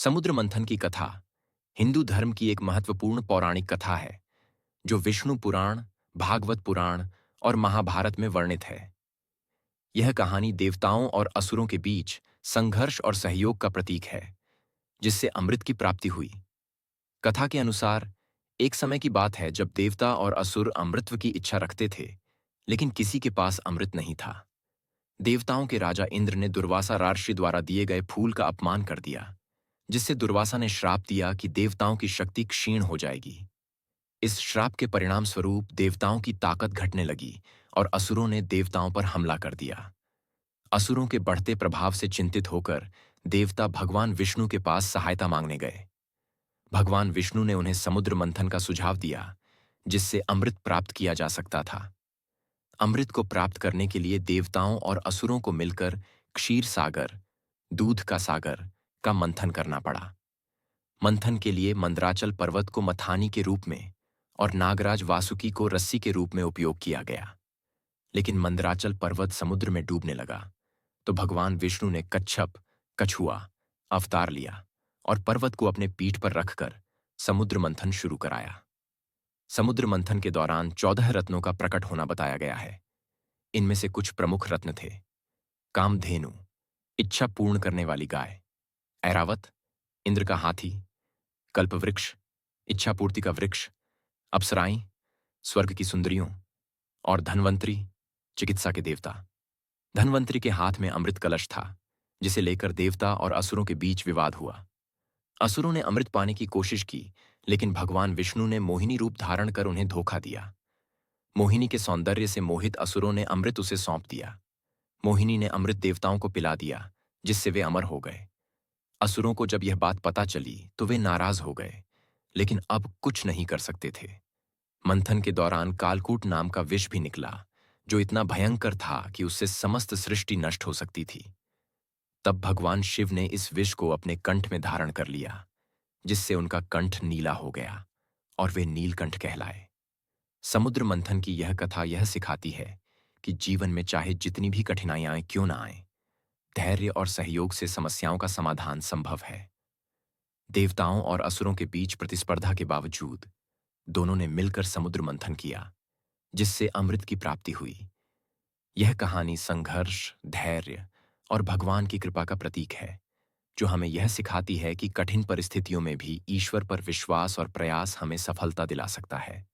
समुद्र मंथन की कथा हिंदू धर्म की एक महत्वपूर्ण पौराणिक कथा है जो विष्णु पुराण, भागवत पुराण और महाभारत में वर्णित है। यह कहानी देवताओं और असुरों के बीच संघर्ष और सहयोग का प्रतीक है, जिससे अमृत की प्राप्ति हुई। कथा के अनुसार एक समय की बात है जब देवता और असुर अमृत की इच्छा रखते थे, लेकिन किसी के पास अमृत नहीं था। देवताओं के राजा इंद्र ने दुर्वासा राजर्षि द्वारा दिए गए फूल का अपमान कर दिया, जिससे दुर्वासा ने श्राप दिया कि देवताओं की शक्ति क्षीण हो जाएगी। इस श्राप के परिणाम स्वरूप देवताओं की ताकत घटने लगी और असुरों ने देवताओं पर हमला कर दिया। असुरों के बढ़ते प्रभाव से चिंतित होकर देवता भगवान विष्णु के पास सहायता मांगने गए। भगवान विष्णु ने उन्हें समुद्र मंथन का सुझाव दिया, जिससे अमृत प्राप्त किया जा सकता था। अमृत को प्राप्त करने के लिए देवताओं और असुरों को मिलकर क्षीर सागर, दूध का सागर, का मंथन करना पड़ा। मंथन के लिए मंदराचल पर्वत को मथानी के रूप में और नागराज वासुकी को रस्सी के रूप में उपयोग किया गया। लेकिन मंदराचल पर्वत समुद्र में डूबने लगा, तो भगवान विष्णु ने कच्छप, कछुआ अवतार लिया और पर्वत को अपने पीठ पर रखकर समुद्र मंथन शुरू कराया। समुद्र मंथन के दौरान 14 रत्नों का प्रकट होना बताया गया है। इनमें से कुछ प्रमुख रत्न थे: कामधेनु, इच्छा पूर्ण करने वाली गाय; ऐरावत, इंद्र का हाथी; कल्पवृक्ष, इच्छा पूर्ति का वृक्ष; अप्सराएं, स्वर्ग की सुंदरियों; और धन्वंतरी, चिकित्सा के देवता। धन्वंतरी के हाथ में अमृत कलश था, जिसे लेकर देवता और असुरों के बीच विवाद हुआ। असुरों ने अमृत पाने की कोशिश की, लेकिन भगवान विष्णु ने मोहिनी रूप धारण कर उन्हें धोखा दिया। मोहिनी के सौंदर्य से मोहित असुरों ने अमृत उसे सौंप दिया। मोहिनी ने अमृत देवताओं को पिला दिया, जिससे वे अमर हो गए। असुरों को जब यह बात पता चली तो वे नाराज हो गए, लेकिन अब कुछ नहीं कर सकते थे। मंथन के दौरान कालकूट नाम का विष भी निकला, जो इतना भयंकर था कि उससे समस्त सृष्टि नष्ट हो सकती थी। तब भगवान शिव ने इस विष को अपने कंठ में धारण कर लिया, जिससे उनका कंठ नीला हो गया और वे नीलकंठ कहलाए। समुद्र मंथन की यह कथा यह सिखाती है कि जीवन में चाहे जितनी भी कठिनाइयां क्यों ना आए, धैर्य और सहयोग से समस्याओं का समाधान संभव है। देवताओं और असुरों के बीच प्रतिस्पर्धा के बावजूद दोनों ने मिलकर समुद्र मंथन किया, जिससे अमृत की प्राप्ति हुई। यह कहानी संघर्ष, धैर्य और भगवान की कृपा का प्रतीक है, जो हमें यह सिखाती है कि कठिन परिस्थितियों में भी ईश्वर पर विश्वास और प्रयास हमें सफलता दिला सकता है।